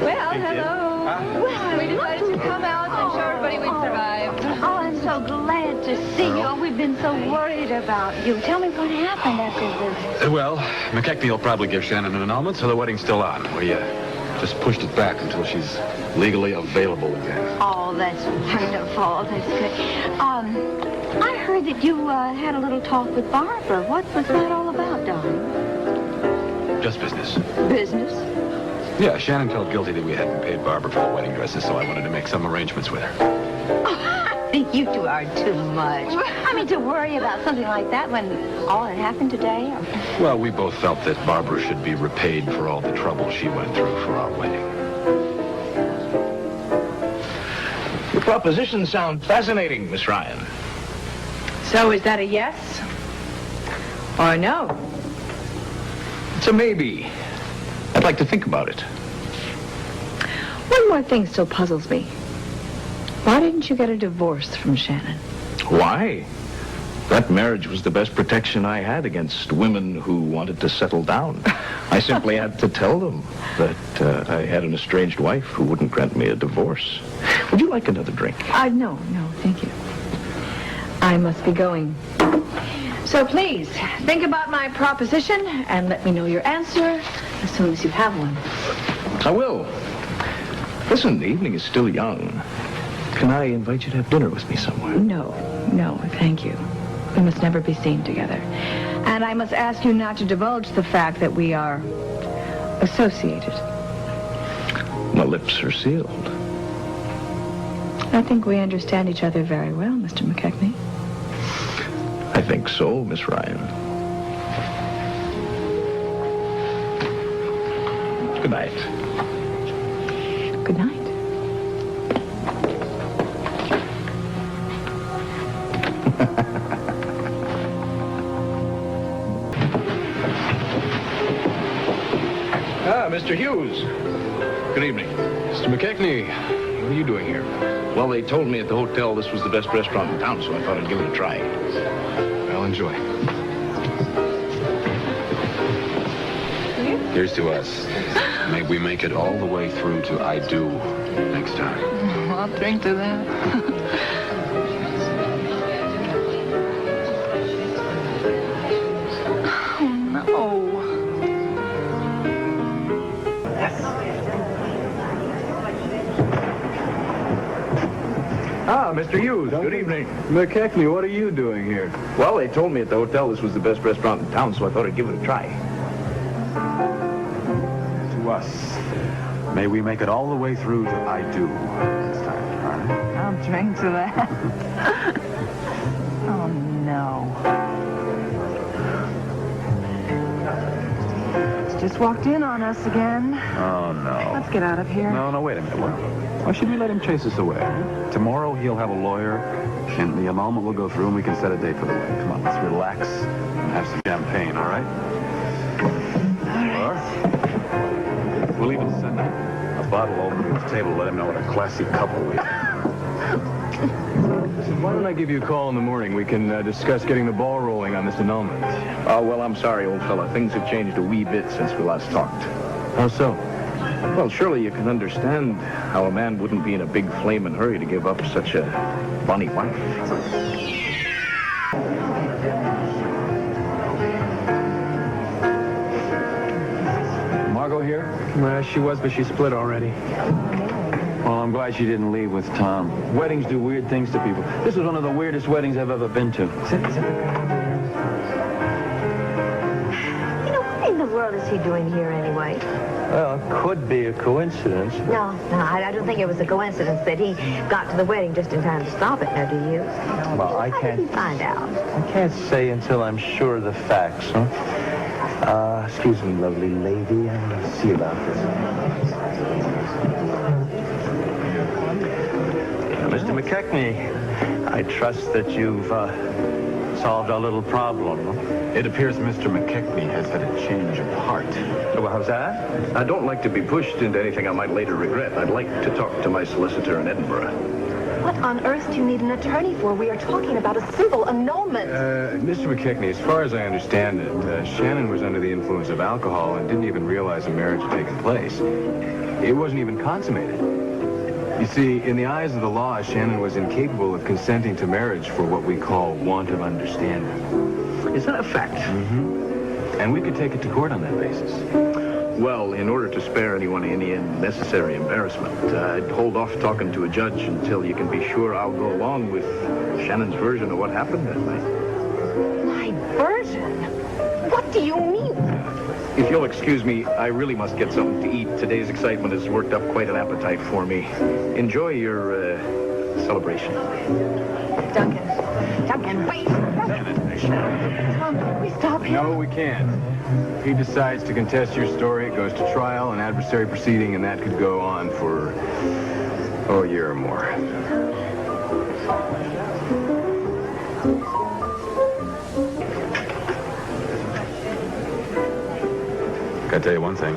Well, hello. Well, we decided to come out and show everybody we'd survived. Oh, I'm so glad to see you. We've been so worried about you. Tell me what happened after this. Well, McKechnie will probably give Shannon an annulment, so the wedding's still on. We just pushed it back until she's legally available again. Oh, that's wonderful. That's good. I heard that you had a little talk with Barbara. What was that all about, darling? Just business. Business? Yeah, Shannon felt guilty that we hadn't paid Barbara for the wedding dresses, so I wanted to make some arrangements with her. Oh, you two are too much. I mean, to worry about something like that when all had happened today? Well, we both felt that Barbara should be repaid for all the trouble she went through for our wedding. Your propositions sound fascinating, Miss Ryan. So is that a yes or a no? It's a maybe. I'd like to think about it. One more thing still puzzles me. Why didn't you get a divorce from Shannon? Why? That marriage was the best protection I had against women who wanted to settle down. I simply had to tell them that I had an estranged wife who wouldn't grant me a divorce. Would you like another drink? No, thank you. I must be going. So please, think about my proposition and let me know your answer as soon as you have one. I will. Listen, the evening is still young. Can I invite you to have dinner with me somewhere? No, thank you. We must never be seen together. And I must ask you not to divulge the fact that we are associated. My lips are sealed. I think we understand each other very well, Mr. McKechnie. I think so, Miss Ryan. Good night. Good night. Mr. Hughes. Good evening. Mr. McKechnie, what are you doing here? Well, they told me at the hotel this was the best restaurant in town, so I thought I'd give it a try. Well, enjoy. Here's to us. May we make it all the way through to I do next time. I'll drink to that. Mr. Hughes, good evening. McKechnie, what are you doing here? Well, they told me at the hotel this was the best restaurant in town, so I thought I'd give it a try. To us. May we make it all the way through to I do next time, all right? I'll drink to that. Oh, no. It's just walked in on us again. Oh, no. Let's get out of here. No, wait a minute. Why should we let him chase us away? Tomorrow he'll have a lawyer, and the annulment will go through, and we can set a date for the wedding. Come on, let's relax and have some champagne, all right? All right. We'll even send a bottle over to his table, let him know what a classy couple we are. Why don't I give you a call in the morning? We can discuss getting the ball rolling on this annulment. Oh, well, I'm sorry, old fella. Things have changed a wee bit since we last talked. How so? Well, surely you can understand how a man wouldn't be in a big flaming hurry to give up such a bonny wife. Margot here? Well, she was, but she split already. Well, I'm glad she didn't leave with Tom. Weddings do weird things to people. This was one of the weirdest weddings I've ever been to. You know, what in the world is he doing here anyway? Well, it could be a coincidence. No, I don't think it was a coincidence that he got to the wedding just in time to stop it. Now, do you? Well, I How did he can't... find out? I can't say until I'm sure of the facts, huh? Excuse me, lovely lady. I'll see about this. Mr. McKechnie, I trust that you've solved our little problem. It appears Mr. McKechnie has had a change of heart. Well, how's that? I don't like to be pushed into anything I might later regret. I'd like to talk to my solicitor in Edinburgh. What on earth do you need an attorney for? We are talking about a simple annulment. Mr. McKechnie, as far as I understand it, Shannon was under the influence of alcohol and didn't even realize a marriage had taken place. It wasn't even consummated. You see, in the eyes of the law, Shannon was incapable of consenting to marriage for what we call want of understanding. Is that a fact? Mm-hmm. And we could take it to court on that basis. Well, in order to spare anyone any unnecessary embarrassment, I'd hold off talking to a judge until you can be sure I'll go along with Shannon's version of what happened that night. My version? What do you mean? If you'll excuse me, I really must get something to eat. Today's excitement has worked up quite an appetite for me. Enjoy your celebration. Duncan, wait! Tom, can we stop him? No, we can't. If he decides to contest your story, it goes to trial, an adversary proceeding, and that could go on for, a year or more. Gotta tell you one thing.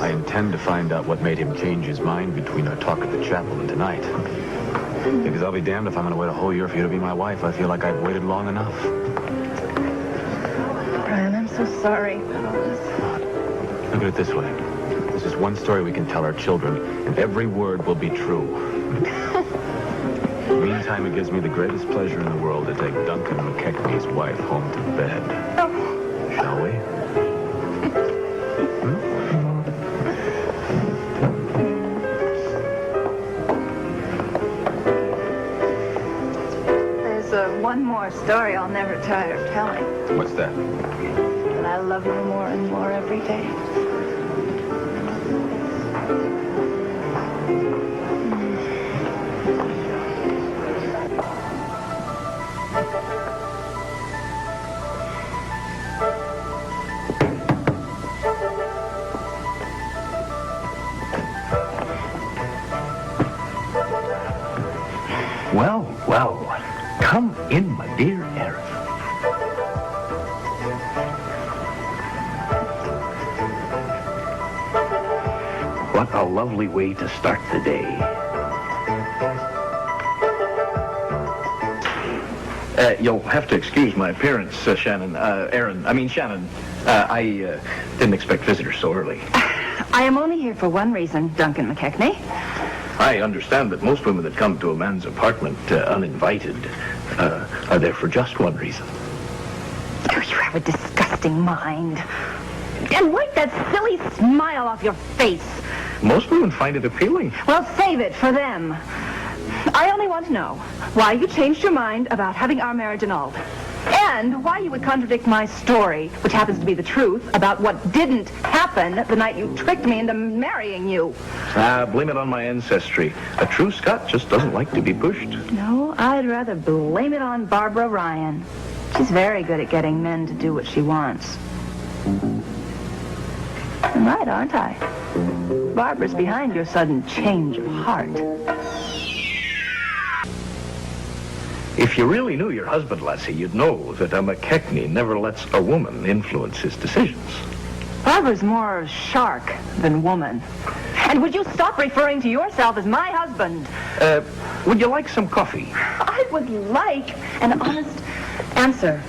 I intend to find out what made him change his mind between our talk at the chapel and tonight. Because I'll be damned if I'm going to wait a whole year for you to be my wife. I feel like I've waited long enough. Brian, I'm so sorry. Look at it this way. This is one story we can tell our children, and every word will be true. Meantime, it gives me the greatest pleasure in the world to take Duncan McKechnie's wife home to bed. Oh. Shall we? One more story I'll never tire of telling. What's that? And I love you more and more every day. Well, well. Come in, my dear Aaron. What a lovely way to start the day. You'll have to excuse my appearance, Shannon. Shannon. I didn't expect visitors so early. I am only here for one reason, Duncan McKechnie. I understand that most women that come to a man's apartment uninvited are there for just one reason. Oh, you have a disgusting mind. And wipe that silly smile off your face. Most women find it appealing. Well, save it for them. I only want to know why you changed your mind about having our marriage annulled. And why you would contradict my story, which happens to be the truth, about what didn't happen the night you tricked me into marrying you. Blame it on my ancestry. A true Scot just doesn't like to be pushed. No, I'd rather blame it on Barbara Ryan. She's very good at getting men to do what she wants. I'm right, aren't I? Barbara's behind your sudden change of heart. If you really knew your husband, Lassie, you'd know that a McKechnie never lets a woman influence his decisions. Barbara's more shark than woman. And would you stop referring to yourself as my husband? Would you like some coffee? I would like an honest answer.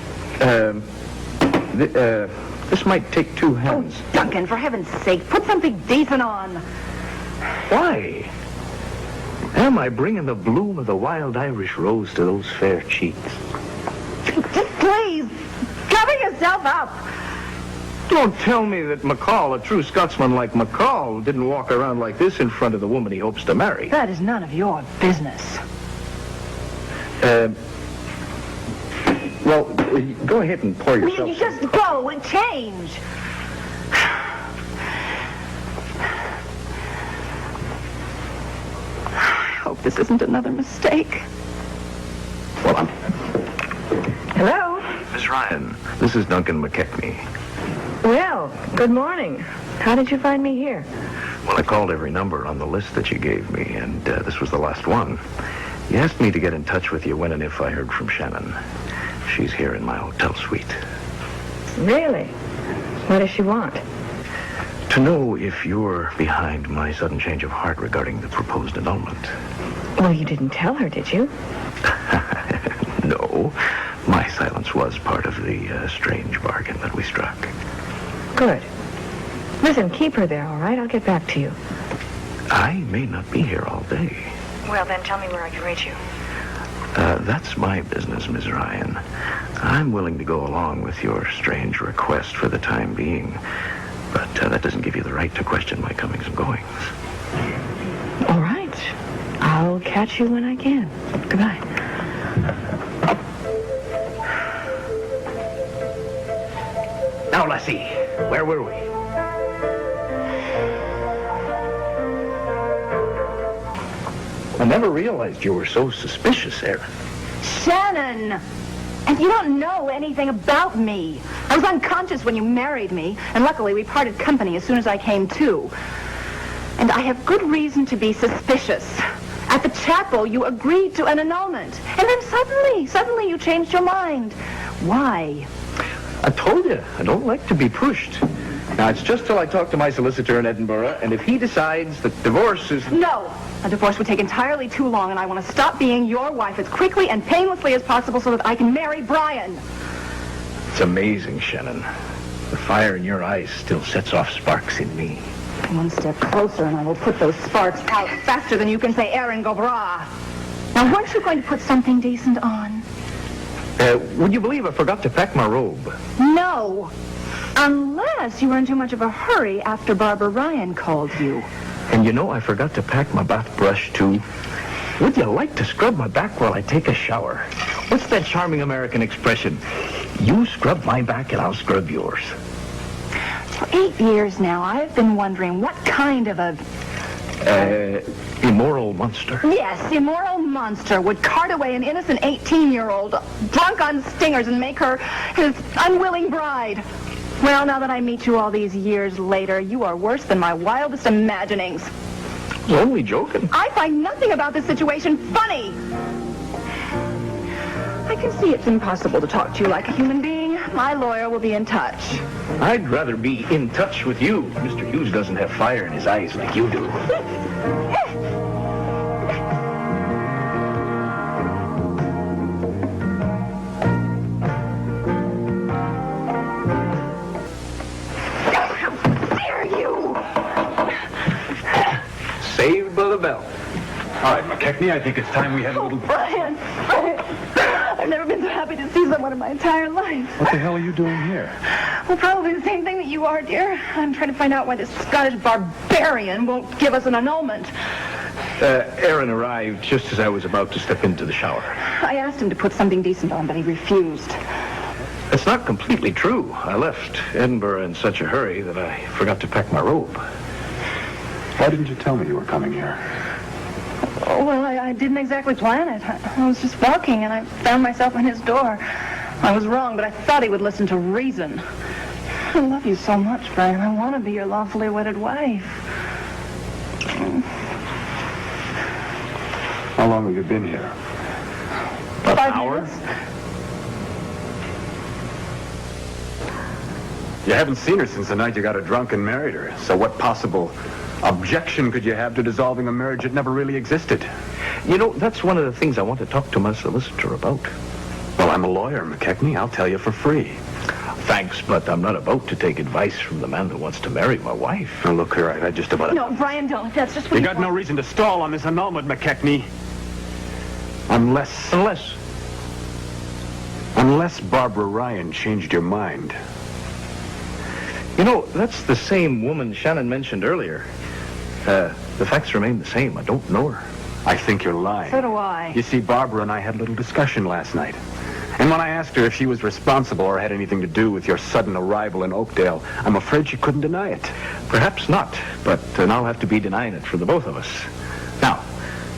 This might take two hands. Oh, Duncan, for heaven's sake, put something decent on. Why? Am I bringing the bloom of the wild Irish rose to those fair cheeks? Just please, cover yourself up. Don't tell me that McCall, a true Scotsman like McCall, didn't walk around like this in front of the woman he hopes to marry. That is none of your business. Well, go ahead and pour yourself. You just go and change. I hope this isn't another mistake. Well, Hello? Miss Ryan, this is Duncan McKechnie. Well, good morning. How did you find me here? Well, I called every number on the list that you gave me, and this was the last one. You asked me to get in touch with you when and if I heard from Shannon. She's here in my hotel suite. Really? What does she want? To know if you're behind my sudden change of heart regarding the proposed annulment. Well, you didn't tell her, did you? No. My silence was part of the strange bargain that we struck. Good. Listen, keep her there, all right? I'll get back to you. I may not be here all day. Well, then tell me where I can reach you. That's my business, Miss Ryan. I'm willing to go along with your strange request for the time being. But that doesn't give you the right to question my comings and goings. All right. I'll catch you when I can. Goodbye. Now, Lassie, where were we? I never realized you were so suspicious, Aaron. Shannon! And you don't know anything about me. I was unconscious when you married me, and luckily we parted company as soon as I came to. And I have good reason to be suspicious. At the chapel, you agreed to an annulment. And then suddenly you changed your mind. Why? I told you, I don't like to be pushed. Now, it's just till I talk to my solicitor in Edinburgh, and if he decides that divorce is... No! A divorce would take entirely too long, and I want to stop being your wife as quickly and painlessly as possible so that I can marry Brian. It's amazing, Shannon. The fire in your eyes still sets off sparks in me. One step closer, and I will put those sparks out faster than you can say Aaron Gobra. Now, weren't you going to put something decent on? Would you believe I forgot to pack my robe? No. Unless you were in too much of a hurry after Barbara Ryan called you. And you know I forgot to pack my bath brush, too. Would you like to scrub my back while I take a shower? What's that charming American expression? You scrub my back and I'll scrub yours. For 8 years now, I've been wondering what kind of a... Immoral monster. Yes, immoral monster would cart away an innocent 18-year-old drunk on stingers and make her his unwilling bride. Well, now that I meet you all these years later, you are worse than my wildest imaginings. I was only joking. I find nothing about this situation funny. I can see it's impossible to talk to you like a human being. My lawyer will be in touch. I'd rather be in touch with you. Mr. Hughes doesn't have fire in his eyes like you do. Saved by the bell. All right, McKechnie, I think it's time we had a little... Brian! I've never been so happy to see someone in my entire life. What the hell are you doing here? Well, probably the same thing that you are, dear. I'm trying to find out why this Scottish barbarian won't give us an annulment. Aaron arrived just as I was about to step into the shower. I asked him to put something decent on, but he refused. It's not completely true. I left Edinburgh in such a hurry that I forgot to pack my robe. Why didn't you tell me you were coming here? Oh, well, I didn't exactly plan it. I was just walking, and I found myself in his door. I was wrong, but I thought he would listen to reason. I love you so much, Brian. I want to be your lawfully wedded wife. How long have you been here? About 5 an hour? minutes. You haven't seen her since the night you got her drunk and married her. So what possible objection could you have to dissolving a marriage that never really existed? You know, that's one of the things I want to talk to my solicitor about. Well, I'm a lawyer, McKechnie. I'll tell you for free. Thanks, but I'm not about to take advice from the man that wants to marry my wife. Now, look here, I just about... No, Brian, don't. That's just what You got no reason to stall on this annulment, McKechnie. Unless Barbara Ryan changed your mind. You know, that's the same woman Shannon mentioned earlier. The facts remain the same. I don't know her. I think you're lying. So do I. You see, Barbara and I had a little discussion last night. And when I asked her if she was responsible or had anything to do with your sudden arrival in Oakdale, I'm afraid she couldn't deny it. Perhaps not, but I'll have to be denying it for the both of us. Now,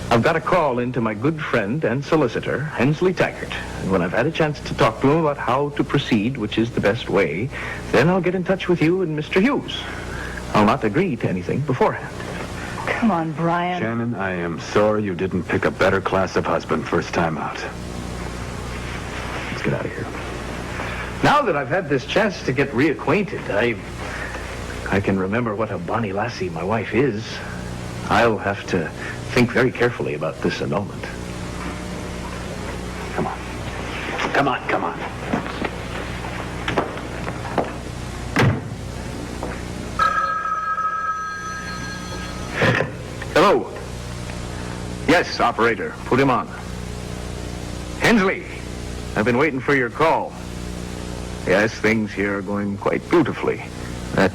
I've got a call into my good friend and solicitor, Hensley Taggart. And when I've had a chance to talk to him about how to proceed, which is the best way, then I'll get in touch with you and Mr. Hughes. I'll not agree to anything beforehand. Come on, Brian. Shannon, I am sorry you didn't pick a better class of husband first time out. Let's get out of here. Now that I've had this chance to get reacquainted, I can remember what a bonny lassie my wife is, I'll have to think very carefully about this annulment. Come on. Come on, come on. Hello. Yes, operator. Put him on. Hensley, I've been waiting for your call. Yes, things here are going quite beautifully. That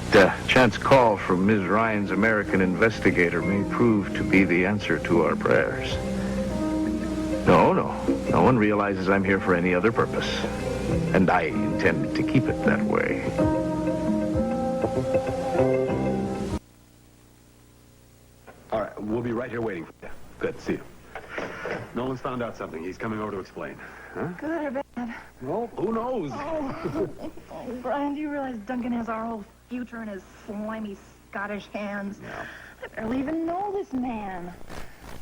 chance call from Ms. Ryan's American investigator may prove to be the answer to our prayers. No one realizes I'm here for any other purpose. And I intend to keep it that way. All right, we'll be right here waiting for you. Good, see you. Nolan's found out something. He's coming over to explain. Huh? Good or bad? Well, who knows? Oh, Brian, do you realize Duncan has our whole future in his slimy Scottish hands? Yeah. I barely even know this man.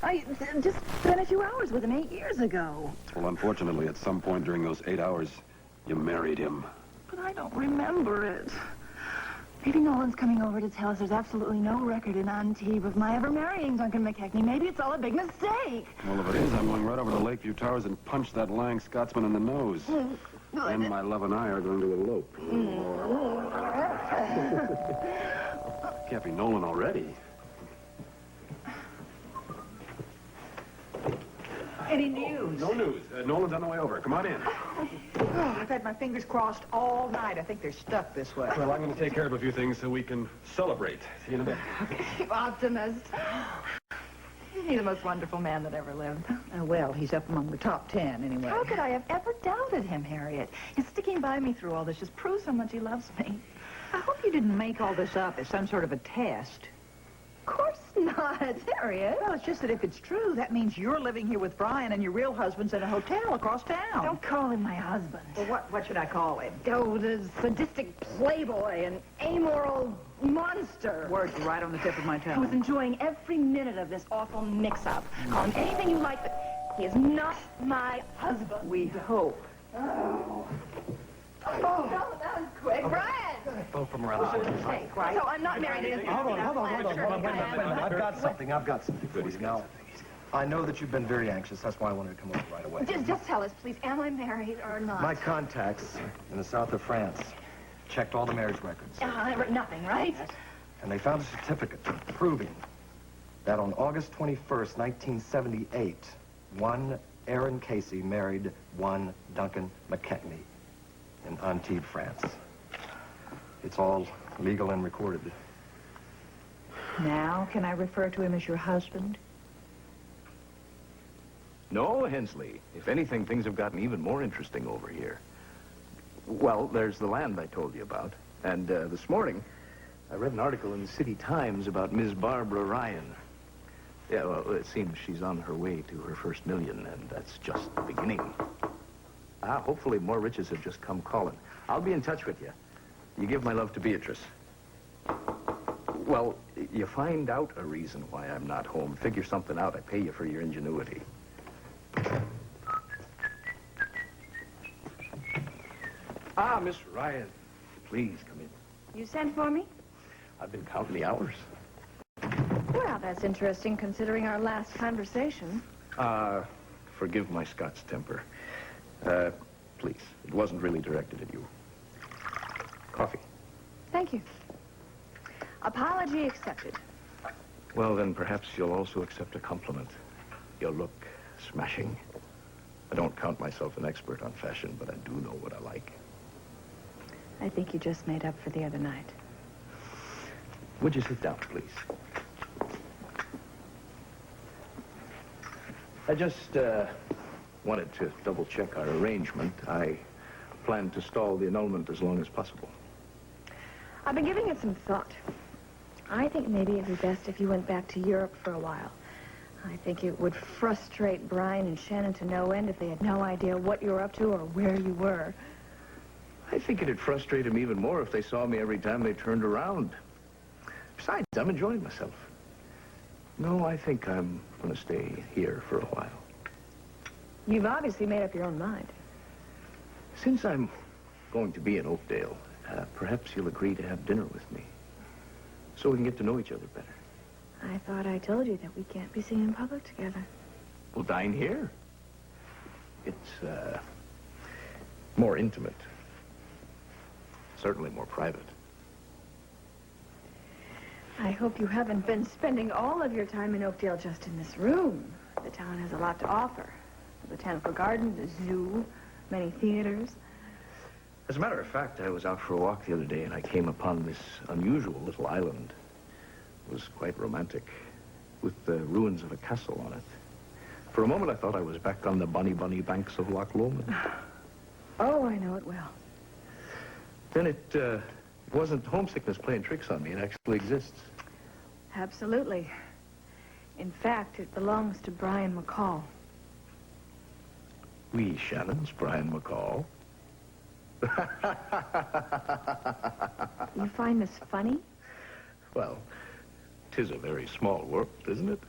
I just spent a few hours with him 8 years ago. Well, unfortunately, at some point during those 8 hours, you married him. But I don't remember it. Maybe Nolan's coming over to tell us there's absolutely no record in Antibes of my ever marrying Duncan McKechnie. Maybe it's all a big mistake. Well, if it is, I'm going right over to Lakeview Towers and punch that lying Scotsman in the nose. And my love and I are going to elope. Can't be Nolan already. Any news? No news. Nolan's on the way over. Come on in. Oh, I've had my fingers crossed all night. I think they're stuck this way. Well, I'm going to take care of a few things so we can celebrate. See you in a bit. You optimist. He's the most wonderful man that ever lived. Well, he's up among the top 10 anyway. How could I have ever doubted him, Harriet? His sticking by me through all this just proves how much he loves me. I hope you didn't make all this up as some sort of a test. Of course not, Harriet. Well, it's just that if it's true, that means you're living here with Brian and your real husband's in a hotel across town. Don't call him my husband. Well, what should I call him? Oh, the sadistic playboy and amoral monster. Words right on the tip of my I was tongue. enjoying every minute of this awful mix-up. Call him anything you like, but he is not my husband. We hope. Oh, that was quick. Brian! Phone from around the corner. Hey, so I'm not married to this. Hold on. Wait a minute. I've got something for you. Now, I know that you've been very anxious. That's why I wanted to come over right away. Just tell us, please, am I married or not? My contacts in the south of France checked all the marriage records. Nothing, right? And they found a certificate proving that on August 21st, 1978, one Aaron Casey married one Duncan McKechnie in Antibes, France. It's all legal and recorded. Now, can I refer to him as your husband? No, Hensley. If anything, things have gotten even more interesting over here. Well, there's the land I told you about. And this morning, I read an article in the City Times about Ms. Barbara Ryan. Yeah, well, it seems she's on her way to her first million, and that's just the beginning. Hopefully more riches have just come calling. I'll be in touch with you. You give my love to Beatrice. Well, you find out a reason why I'm not home. Figure something out. I pay you for your ingenuity. Miss Ryan. Please come in. You sent for me? I've been counting the hours. Well, that's interesting, considering our last conversation. Forgive my Scots temper. Please, it wasn't really directed at you. Coffee. Thank you. Apology accepted. Well, then perhaps you'll also accept a compliment. You look smashing. I don't count myself an expert on fashion, but I do know what I like. I think you just made up for the other night. Would you sit down, please? I just wanted to double-check our arrangement. I plan to stall the annulment as long as possible. I've been giving it some thought. I think maybe it'd be best if you went back to Europe for a while. I think it would frustrate Brian and Shannon to no end if they had no idea what you were up to or where you were. I think it'd frustrate them even more if they saw me every time they turned around. Besides, I'm enjoying myself. No, I think I'm going to stay here for a while. You've obviously made up your own mind. Since I'm going to be in Oakdale, perhaps you'll agree to have dinner with me. so we can get to know each other better. I thought I told you that we can't be seen in public together. We'll dine here. It's, more intimate. Certainly more private. I hope you haven't been spending all of your time in Oakdale just in this room. The town has a lot to offer. The botanical garden, the zoo, many theaters. As a matter of fact, I was out for a walk the other day and I came upon this unusual little island. It was quite romantic, with the ruins of a castle on it. For a moment I thought I was back on the bonny banks of Loch Lomond. Oh, I know it well. Then it wasn't homesickness playing tricks on me. It actually exists. Absolutely. In fact, it belongs to Brian McCall. We Shannon's Brian McCall. You find this funny? Well, 'tis a very small world, isn't it?